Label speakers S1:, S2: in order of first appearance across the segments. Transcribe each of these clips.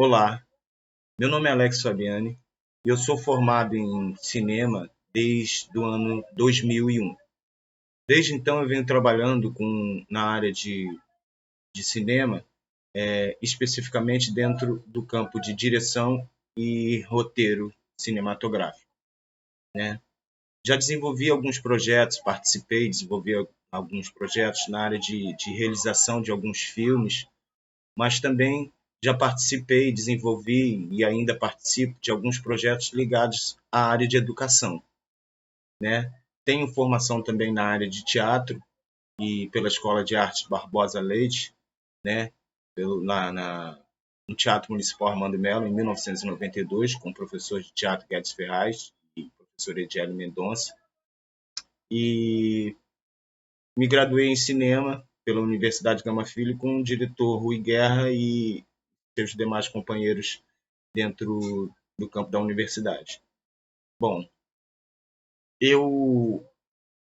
S1: Olá, meu nome é Alex Fabiani e eu sou formado em cinema desde o ano 2001. Desde então eu venho trabalhando na área de cinema, especificamente dentro do campo de direção e roteiro cinematográfico, né? Já desenvolvi alguns projetos, desenvolvi alguns projetos na área de realização de alguns filmes, mas também já participei, desenvolvi e ainda participo de alguns projetos ligados à área de educação, né? Tenho formação também na área de teatro e pela Escola de Artes Barbosa Leite, né? No Teatro Municipal Armando Melo, em 1992, com o professor de teatro Guedes Ferraz e o professor Edielio Mendonça. E me graduei em cinema pela Universidade Gama Filho com o diretor Rui Guerra e seus demais companheiros dentro do campo da universidade. Bom, eu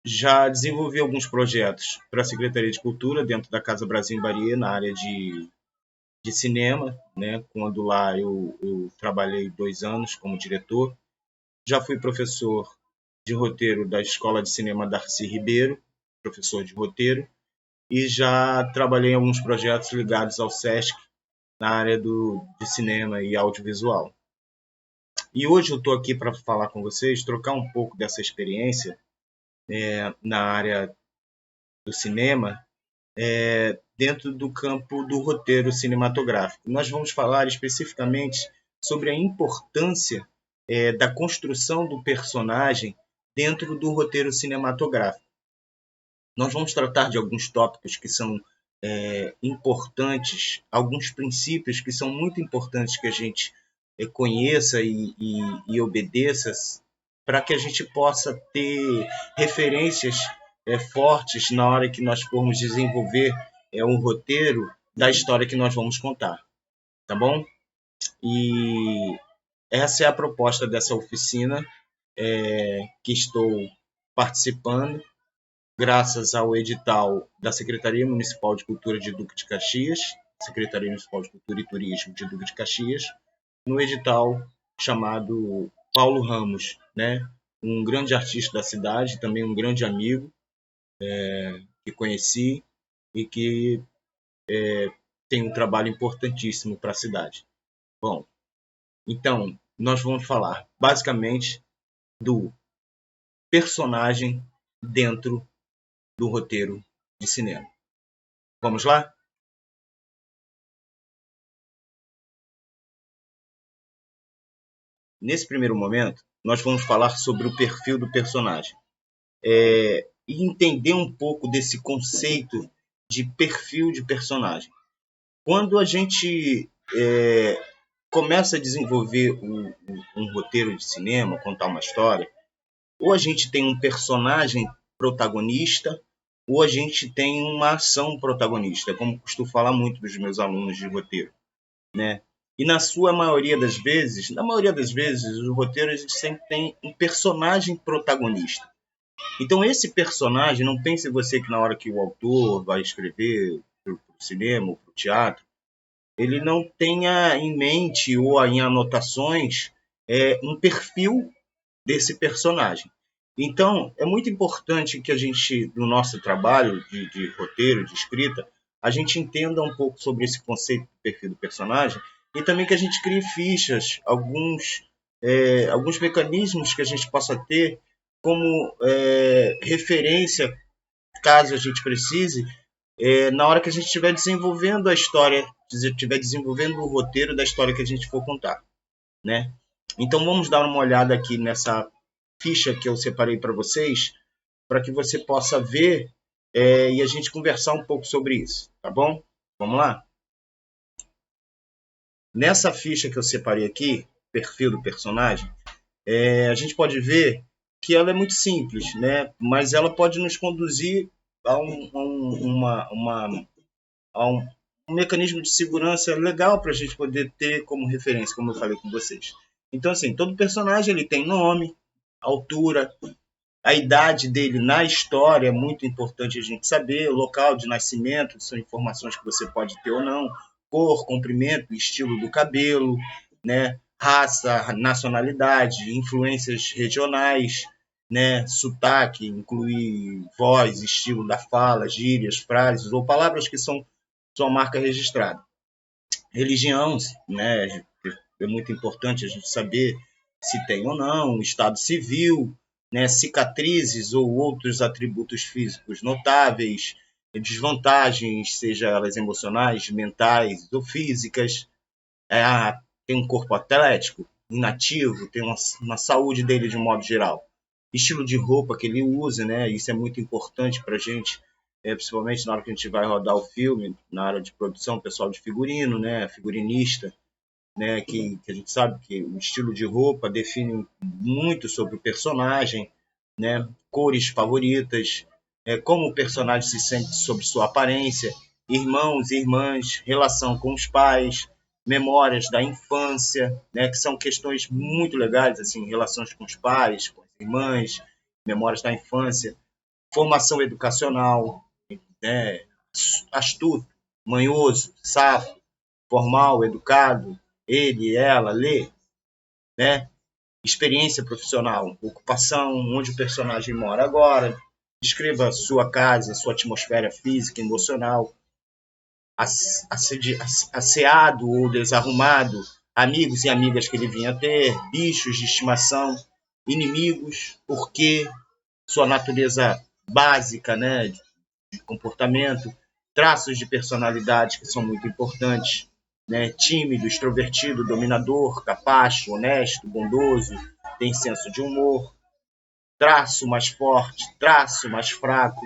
S1: já desenvolvi alguns projetos para a Secretaria de Cultura dentro da Casa Brasil em Bahia, na área de cinema, né? Quando lá eu trabalhei 2 anos como diretor. Já fui professor de roteiro da Escola de Cinema Darcy Ribeiro, professor de roteiro, e já trabalhei em alguns projetos ligados ao SESC na área de cinema e audiovisual. E hoje eu estou aqui para falar com vocês, trocar um pouco dessa experiência na área do cinema, dentro do campo do roteiro cinematográfico. Nós vamos falar especificamente sobre a importância da construção do personagem dentro do roteiro cinematográfico. Nós vamos tratar de alguns tópicos que são importantes, alguns princípios que são muito importantes que a gente conheça e obedeça, para que a gente possa ter referências fortes na hora que nós formos desenvolver um roteiro da história que nós vamos contar, tá bom? E essa é a proposta dessa oficina que estou participando, graças ao edital da Secretaria Municipal de Cultura de Duque de Caxias, Secretaria Municipal de Cultura e Turismo de Duque de Caxias, no edital chamado Paulo Ramos, né? Um grande artista da cidade, também um grande amigo que conheci e que tem um trabalho importantíssimo para a cidade. Bom, então nós vamos falar basicamente do personagem dentro do roteiro de cinema. Vamos lá? Nesse primeiro momento, nós vamos falar sobre o perfil do personagem e entender um pouco desse conceito de perfil de personagem. Quando a gente começa a desenvolver um roteiro de cinema, contar uma história, ou a gente tem um personagem protagonista, ou a gente tem uma ação protagonista, como costumo falar muito dos meus alunos de roteiro, né? E na maioria das vezes, o roteiro a gente sempre tem um personagem protagonista. Então esse personagem, não pense você que na hora que o autor vai escrever para o cinema ou para o teatro, ele não tenha em mente ou em anotações um perfil desse personagem. Então, é muito importante que a gente, no nosso trabalho de roteiro, de escrita, a gente entenda um pouco sobre esse conceito do perfil do personagem e também que a gente crie fichas, alguns mecanismos que a gente possa ter como referência, caso a gente precise, na hora que a gente estiver desenvolvendo a história, estiver desenvolvendo o roteiro da história que a gente for contar, né? Então vamos dar uma olhada aqui nessa ficha que eu separei para vocês, para que você possa ver e a gente conversar um pouco sobre isso, tá bom? Vamos lá? Nessa ficha que eu separei aqui, perfil do personagem, a gente pode ver que ela é muito simples, né? Mas ela pode nos conduzir a um mecanismo de segurança legal para a gente poder ter como referência, como eu falei com vocês. Então, assim, todo personagem ele tem nome, altura, a idade dele na história é muito importante a gente saber, o local de nascimento, são informações que você pode ter ou não, cor, comprimento, estilo do cabelo, né? Raça, nacionalidade, influências regionais, né? Sotaque, inclui voz, estilo da fala, gírias, frases ou palavras que são sua marca registrada. Religião, né? É muito importante a gente saber se tem ou não, estado civil, né? Cicatrizes ou outros atributos físicos notáveis, desvantagens, seja elas emocionais, mentais ou físicas. Tem um corpo atlético, inativo, tem uma saúde dele de um modo geral. Estilo de roupa que ele usa, né? Isso é muito importante para a gente, principalmente na hora que a gente vai rodar o filme, na área de produção, pessoal de figurino, né? Figurinista, né? Que a gente sabe que o estilo de roupa define muito sobre o personagem, né? Cores favoritas, como o personagem se sente sobre sua aparência, irmãos e irmãs, relação com os pais, memórias da infância, né? Que são questões muito legais, assim, relações com os pais, com as irmãs, memórias da infância, formação educacional, né? Astuto, manhoso, safo, formal, educado, ele, ela, lê, né? Experiência profissional, ocupação, onde o personagem mora agora, descreva sua casa, sua atmosfera física, emocional, asseado ou desarrumado, amigos e amigas que ele vinha ter, bichos de estimação, inimigos, porquê, sua natureza básica, né, de comportamento, traços de personalidade que são muito importantes, né, tímido, extrovertido, dominador, capaz, honesto, bondoso, tem senso de humor, traço mais forte, traço mais fraco,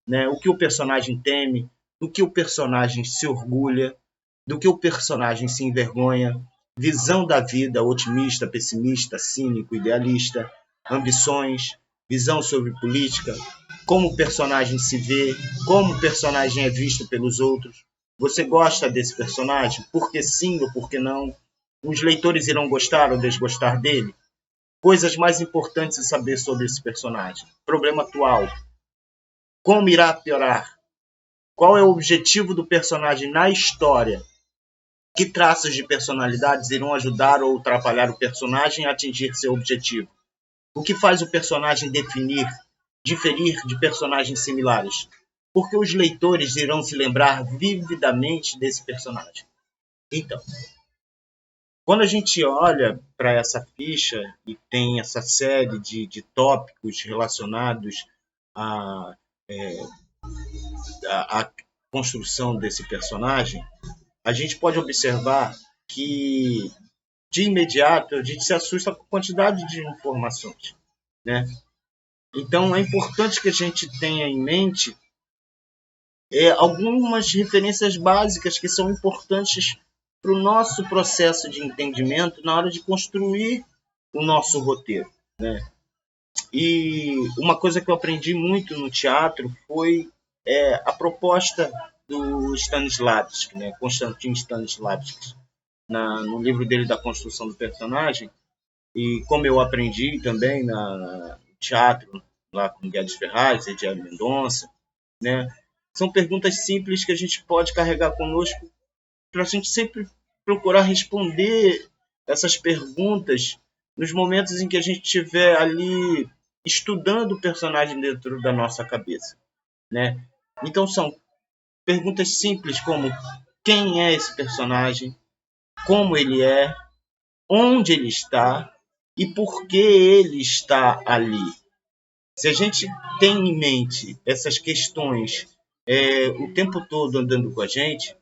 S1: né, o que o personagem teme, do que o personagem se orgulha, do que o personagem se envergonha, visão da vida otimista, pessimista, cínico, idealista, ambições, visão sobre política, como o personagem se vê, como o personagem é visto pelos outros. Você gosta desse personagem? Por que sim ou por que não? Os leitores irão gostar ou desgostar dele? Coisas mais importantes a saber sobre esse personagem. Problema atual. Como irá piorar? Qual é o objetivo do personagem na história? Que traços de personalidades irão ajudar ou atrapalhar o personagem a atingir seu objetivo? O que faz o personagem diferir de personagens similares? Porque os leitores irão se lembrar vividamente desse personagem. Então, quando a gente olha para essa ficha e tem essa série de tópicos relacionados à, à construção desse personagem, a gente pode observar que, de imediato, a gente se assusta com a quantidade de informações, né? Então, é importante que a gente tenha em mente algumas referências básicas que são importantes para o nosso processo de entendimento na hora de construir o nosso roteiro, né? E uma coisa que eu aprendi muito no teatro foi a proposta do Stanislavski, né? Konstantin Stanislavski, no livro dele da construção do personagem, e como eu aprendi também no teatro, lá com Guedes Ferraz, Ediano Mendonça, né? São perguntas simples que a gente pode carregar conosco para a gente sempre procurar responder essas perguntas nos momentos em que a gente estiver ali estudando o personagem dentro da nossa cabeça, né? Então são perguntas simples como: quem é esse personagem? Como ele é? Onde ele está? E por que ele está ali? Se a gente tem em mente essas questões o tempo todo andando com a gente,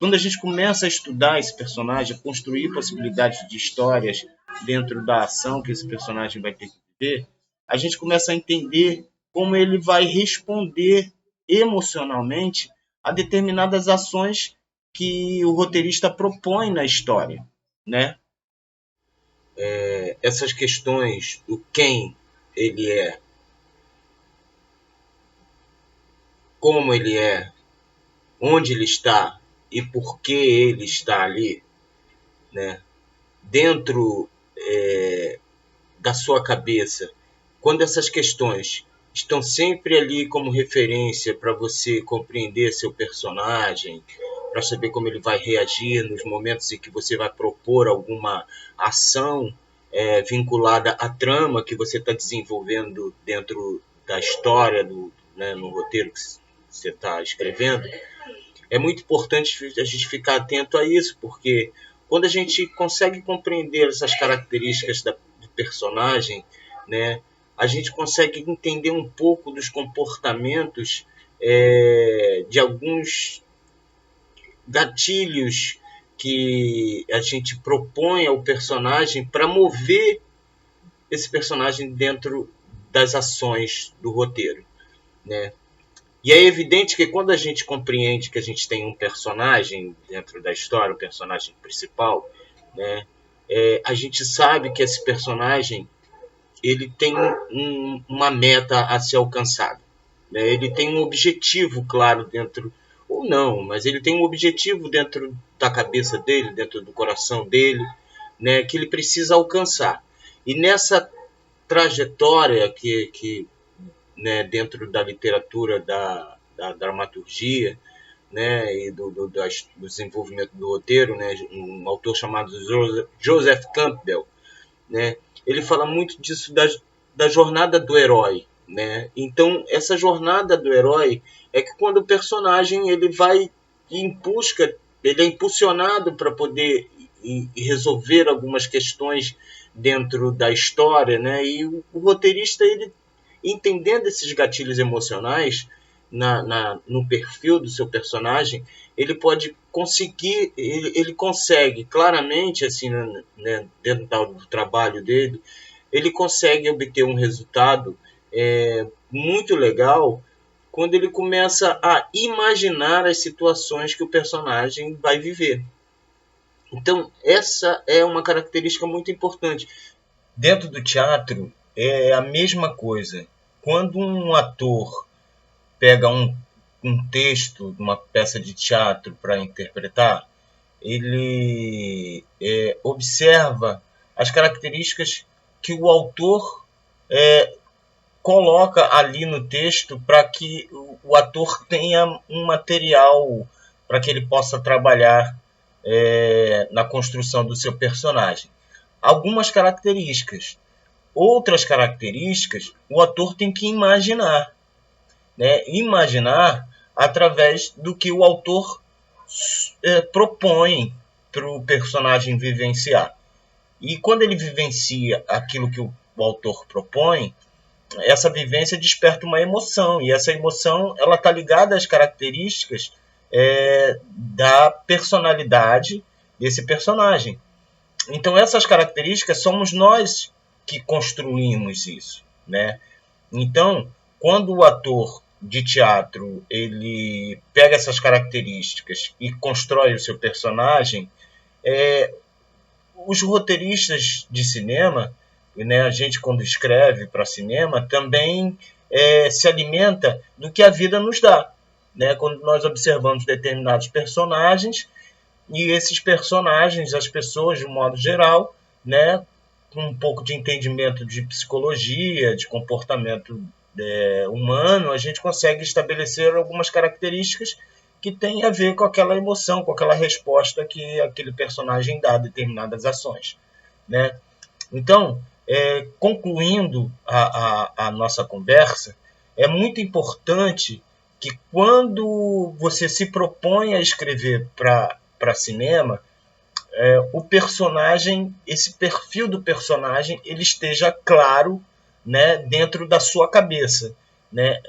S1: quando a gente começa a estudar esse personagem, a construir possibilidades de histórias dentro da ação que esse personagem vai ter que viver, a gente começa a entender como ele vai responder emocionalmente a determinadas ações que o roteirista propõe na história, né? Essas questões do quem ele é, como ele é, onde ele está e por que ele está ali, né? Dentro da sua cabeça, quando essas questões estão sempre ali como referência para você compreender seu personagem, para saber como ele vai reagir nos momentos em que você vai propor alguma ação vinculada à trama que você está desenvolvendo dentro da história, no roteiro que você está escrevendo. É muito importante a gente ficar atento a isso, porque quando a gente consegue compreender essas características do personagem, né, a gente consegue entender um pouco dos comportamentos de alguns gatilhos que a gente propõe ao personagem para mover esse personagem dentro das ações do roteiro, né? E é evidente que quando a gente compreende que a gente tem um personagem dentro da história, um personagem principal, né, a gente sabe que esse personagem ele tem uma meta a ser alcançada, né? Ele tem um objetivo claro dentro, ou não, mas ele tem um objetivo dentro da cabeça dele, dentro do coração dele, né, que ele precisa alcançar. E nessa trajetória que né, dentro da literatura da dramaturgia, né, e do desenvolvimento do roteiro, né, um autor chamado Joseph Campbell, né, ele fala muito disso da jornada do herói, né? Então essa jornada do herói é que quando o personagem ele vai em busca, ele é impulsionado para poder resolver algumas questões dentro da história, né? E o roteirista, ele entendendo esses gatilhos emocionais no perfil do seu personagem, ele pode conseguir, ele consegue claramente, assim, né, dentro do trabalho dele, ele consegue obter um resultado muito legal quando ele começa a imaginar as situações que o personagem vai viver. Então, essa é uma característica muito importante. Dentro do teatro, é a mesma coisa. Quando um ator pega um texto de uma peça de teatro para interpretar, ele observa as características que o autor coloca ali no texto para que o ator tenha um material para que ele possa trabalhar na construção do seu personagem. Algumas características. Outras características, o ator tem que imaginar. Né? Imaginar através do que o autor propõe para o personagem vivenciar. E quando ele vivencia aquilo que o autor propõe, essa vivência desperta uma emoção, e essa emoção ela está ligada às características da personalidade desse personagem. Então essas características somos nós que construímos isso, né? Então, quando o ator de teatro ele pega essas características e constrói o seu personagem, os roteiristas de cinema, né, a gente quando escreve para cinema, também se alimenta do que a vida nos dá. Né? Quando nós observamos determinados personagens, e esses personagens, as pessoas de um modo geral, né, com um pouco de entendimento de psicologia, de comportamento humano, a gente consegue estabelecer algumas características que têm a ver com aquela emoção, com aquela resposta que aquele personagem dá a determinadas ações. Né? Então, concluindo a nossa conversa, é muito importante que quando você se propõe a escrever para cinema, o personagem, esse perfil do personagem, ele esteja claro, né, dentro da sua cabeça. Né?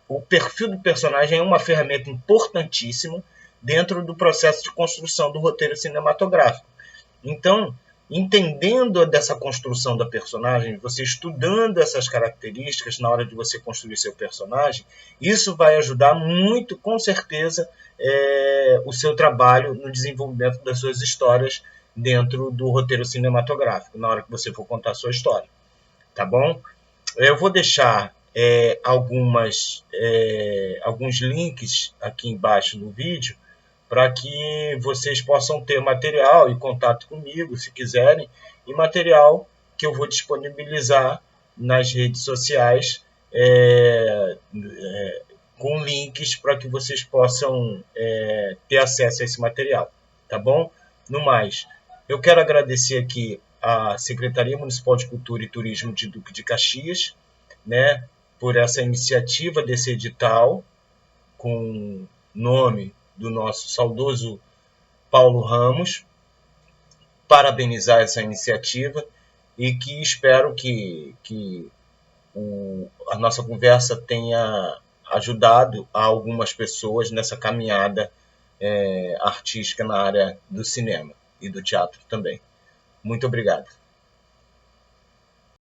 S1: O perfil do personagem é uma ferramenta importantíssima dentro do processo de construção do roteiro cinematográfico. Então, entendendo dessa construção da personagem, você estudando essas características na hora de você construir seu personagem, isso vai ajudar muito, com certeza, o seu trabalho no desenvolvimento das suas histórias dentro do roteiro cinematográfico, na hora que você for contar a sua história. Tá bom? Eu vou deixar alguns links aqui embaixo no vídeo, para que vocês possam ter material e contato comigo, se quiserem, e material que eu vou disponibilizar nas redes sociais com links para que vocês possam ter acesso a esse material, tá bom? No mais, eu quero agradecer aqui à Secretaria Municipal de Cultura e Turismo de Duque de Caxias, né, por essa iniciativa desse edital, com nome do nosso saudoso Paulo Ramos, parabenizar essa iniciativa e que espero que a nossa conversa tenha ajudado a algumas pessoas nessa caminhada artística na área do cinema e do teatro também. Muito obrigado.